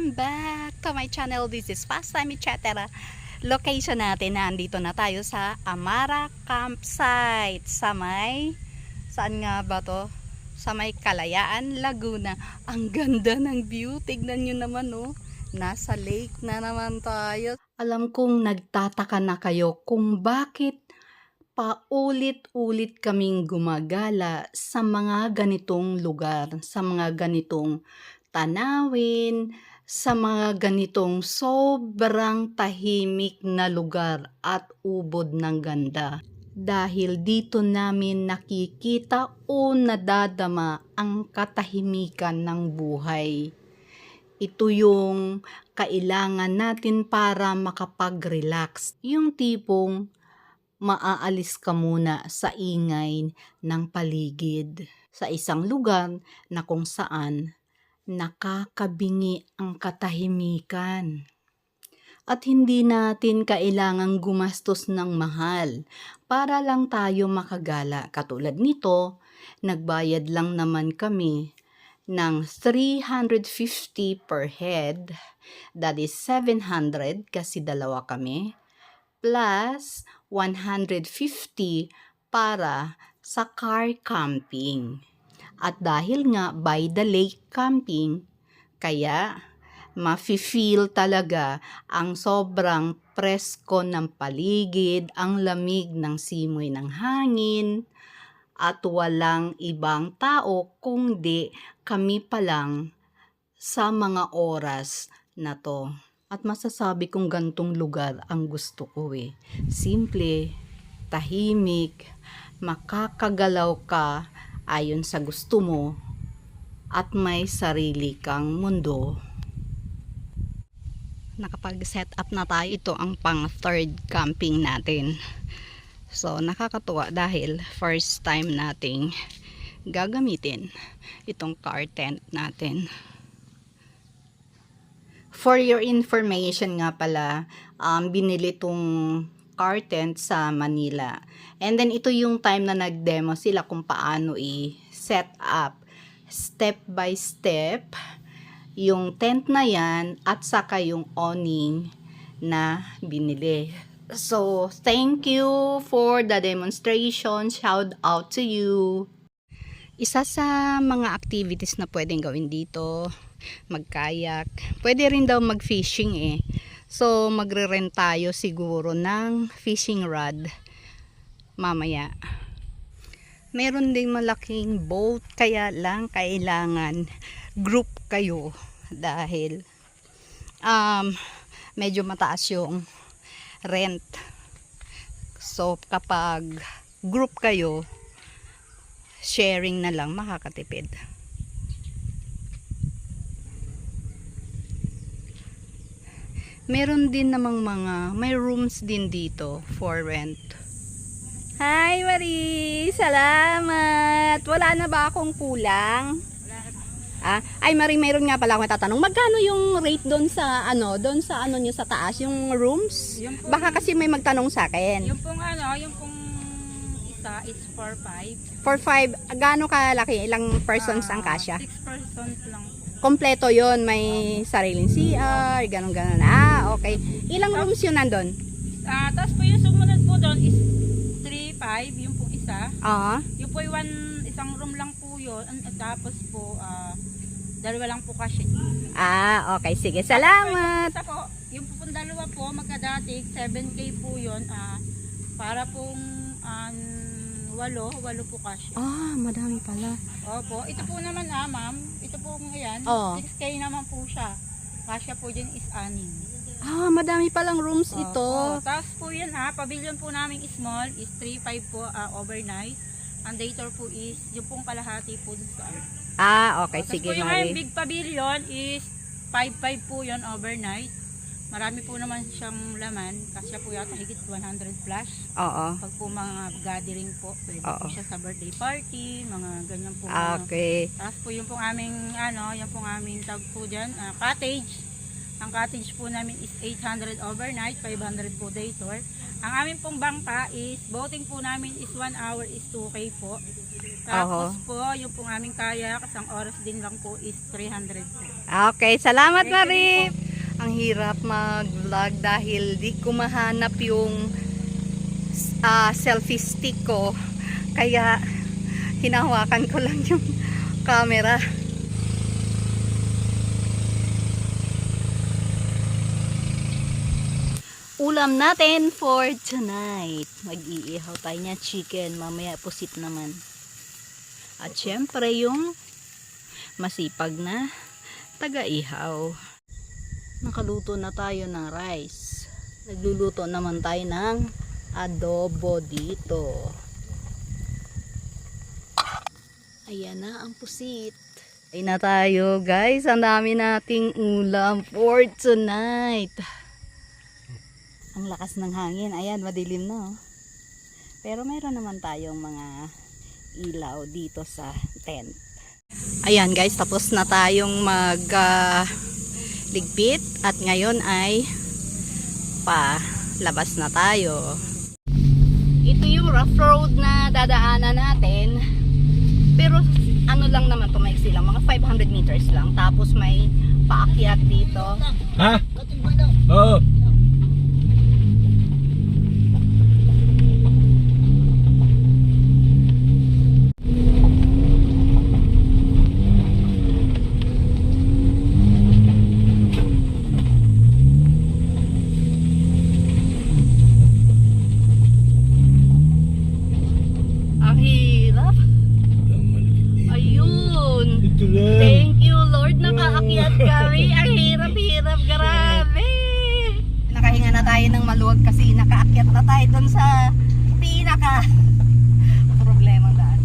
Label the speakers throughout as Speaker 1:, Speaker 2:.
Speaker 1: Welcome back to my channel. This is Fast Time Chatera. Location natin, nandito na tayo sa Amara Campsite sa may, saan nga ba to? Sa may Kalayaan, Laguna. Ang ganda ng view, tignan nyo naman, oh. Nasa lake na naman tayo. Alam kong nagtataka na kayo kung bakit paulit-ulit kaming gumagala sa mga ganitong lugar, sa mga ganitong tanawin, sa mga ganitong sobrang tahimik na lugar at ubod ng ganda. Dahil dito namin nakikita o nadadama ang katahimikan ng buhay. Ito yung kailangan natin para makapag-relax. Yung tipong maaalis ka muna sa ingay ng paligid. Sa isang lugar na kung saan nakakabingi ang katahimikan. At hindi natin kailangang gumastos ng mahal para lang tayo makagala. Katulad nito, nagbayad lang naman kami ng 350 per head. That is 700 kasi dalawa kami. Plus 150 para sa car camping. At dahil nga by the lake camping, kaya mafe-feel talaga ang sobrang presko ng paligid, ang lamig ng simoy ng hangin, at walang ibang tao kundi kami pa lang sa mga oras na to. At masasabi kong gantong lugar ang gusto ko eh. Simple, tahimik, makakagalaw ka ayon sa gusto mo, at may sarili kang mundo. Nakapag-set up na tayo. Ito ang pang third camping natin. So nakakatuwa dahil first time nating gagamitin itong car tent natin. For your information nga pala, binili itong car tent sa Manila. And then ito yung time na nag-demo sila kung paano i-set up step by step yung tent na yan at saka yung awning na binili. So, thank you for the demonstration. Shout out to you. Isa sa mga activities na pwedeng gawin dito, mag-kayak. Pwede rin daw mag-fishing eh. So, magre-rent tayo siguro ng fishing rod mamaya. Meron ding malaking boat, kaya lang kailangan group kayo dahil medyo mataas yung rent. So, kapag group kayo, sharing na lang, makakatipid. Meron din namang may rooms din dito for rent. Hi Marie! Salamat! Wala na ba akong kulang? Ay Marie, mayroon nga pala akong tatanong. Magkano yung rate doon sa niyo sa taas, yung rooms?
Speaker 2: Yung
Speaker 1: Baka kasi may magtanong sa akin.
Speaker 2: yung pong isa is 4-5.
Speaker 1: 4-5, gaano kalaki? Ilang persons ang kasya?
Speaker 2: 6 persons lang.
Speaker 1: Kompleto yon, may sariling CR, ganun-ganun. Okay. Ilang rooms yun nandun?
Speaker 2: Tapos po yung sumunod po doon is 3-5, yung pong isa. Yung po isang room lang po yun. Tapos po, dalawa lang po kasi.
Speaker 1: Okay. Sige. Salamat.
Speaker 2: Isa po, yung po pong dalawa po, magkadatig, 7K po yun. Para pong 8 po kasi.
Speaker 1: Madami pala.
Speaker 2: Opo, ito po naman ma'am, ito po ngayon, 6K naman po siya. Kasya po dyan is 6.
Speaker 1: Madami palang rooms ito.
Speaker 2: Tapos po yun pavilion po namin small is 3-5 po overnight. Ang dator po is yung pong kalahati po dun sa
Speaker 1: Okay. Sige,
Speaker 2: po yung
Speaker 1: Marie.
Speaker 2: big pavilion is 5-5 po yun overnight. Marami po naman siyang laman. Kasi po yata higit 100 plus. Pag po mga gathering po, pwede po siya sa birthday party, mga ganyan po.
Speaker 1: Okay.
Speaker 2: Tapos po yung pong aming, yung pong aming tag po dyan, cottage. Ang cottage po namin is 800 overnight, 500 po day tour. Ang amin pong bangka is, boating po namin is 1 hour is 2K po. Tapos po, yung pong aming kayak, isang oras din lang po is 300 po.
Speaker 1: Okay, salamat Marie. Ang hirap mag-vlog dahil di ko mahanap yung selfie stick ko. Kaya hinahawakan ko lang yung camera. Ulam natin for tonight. Mag-iihaw tayo niya chicken. Mamaya pusit naman. At syempre yung masipag na taga-ihaw. Nakaluto na tayo ng rice. Nagluluto naman tayo ng adobo dito. Ayan na ang pusit. Ay na tayo guys. Ang dami nating ulam for tonight. Ang lakas ng hangin. Ayan, madilim na. Oh. Pero mayroon naman tayong mga ilaw dito sa tent. Ayan guys, tapos na tayong ligpit at ngayon ay palabas na tayo. Ito yung rough road na dadaanan natin. Pero ano lang naman to, maiksi lang, mga 500 meters lang. Tapos may paakyat dito.
Speaker 3: Ha? Oo.
Speaker 1: Ang hirap. Ayun.
Speaker 3: Ito lang.
Speaker 1: Thank you Lord, nakaakyat kami. Ang hirap-hirap, grabe. Nakahinga na tayo ng maluwag kasi nakaakyat na tayo doon sa pinaka problemang daan.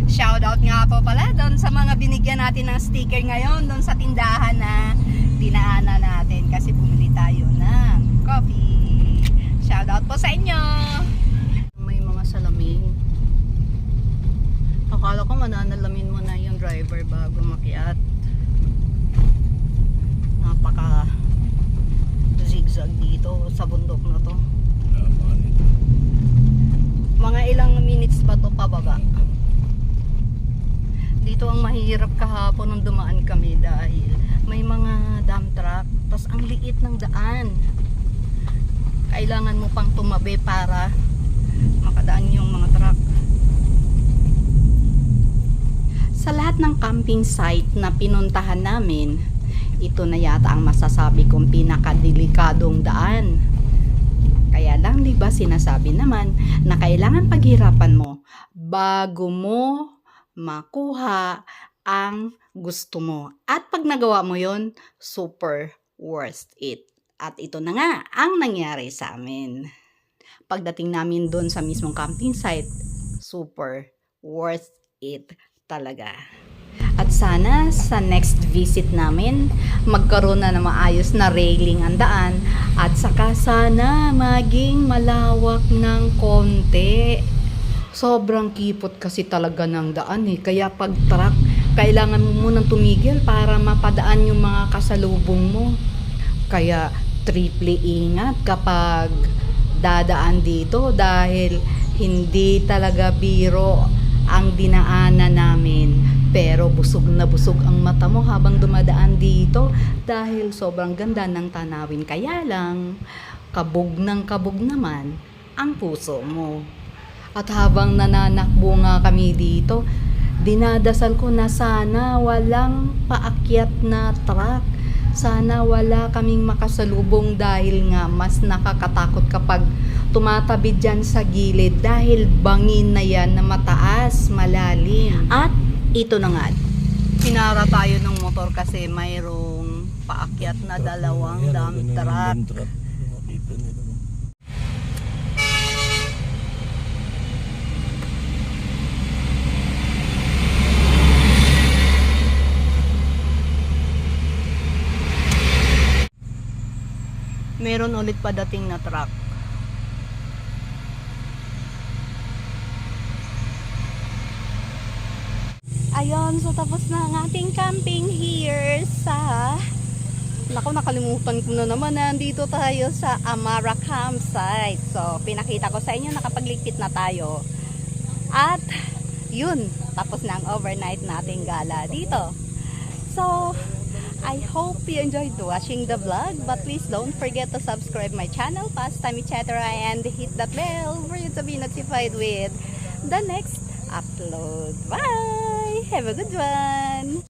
Speaker 1: Shoutout nga po pala doon sa mga binigyan natin ng sticker ngayon doon sa tindahan na dinaanan natin kasi bumili tayo ng coffee. Shoutout po sa inyo. May mga salamin. Akala ko mananalamin mo na yung driver bago makiat. Napaka zigzag dito sa bundok na to. Mga ilang minutes pa to pababa. Dito ang mahirap kahapon nung dumaan kami dahil may mga dump truck. Tapos ang liit ng daan. Kailangan mo pang tumabi para makadaan yung mga truck. Sa lahat ng camping site na pinuntahan namin, ito na yata ang masasabi kong pinakadelikadong daan. Kaya lang, di ba sinasabi naman na kailangan paghirapan mo bago mo makuha ang gusto mo. At pag nagawa mo yon, super worth it. At ito na nga ang nangyari sa amin. Pagdating namin doon sa mismong camping site, super worth it talaga. At sana sa next visit namin, magkaroon na maayos na railing ang daan at saka sana maging malawak ng konti. Sobrang kipot kasi talaga ng daan eh. Kaya pag truck, kailangan mo munang tumigil para mapadaan yung mga kasalubong mo. Kaya triple ingat kapag dadaan dito dahil hindi talaga biro ang dinaanan namin. Pero busog na busog ang mata mo habang dumadaan dito dahil sobrang ganda ng tanawin. Kaya lang, kabog naman ang puso mo. At habang nananakbo nga kami dito, dinadasal ko na sana walang paakyat na truck. Sana wala kaming makasalubong dahil nga mas nakakatakot kapag tumatabi dyan sa gilid dahil bangin na yan na mataas, malalim. At ito na nga, pinara tayo ng motor kasi mayroong paakyat na dalawang dump truck. Meron ulit padating na truck. Ayun, so tapos na ang ating camping here sa Naku, nakalimutan ko na naman. Nandito tayo sa Amara Campsite. So, pinakita ko sa inyo, nakapagligpit na tayo. At, yun, tapos na ang overnight nating gala dito. So, I hope you enjoyed watching the vlog. But please don't forget to subscribe my channel, Pastime etc. and hit that bell for you to be notified with the next upload. Bye! Have a good one!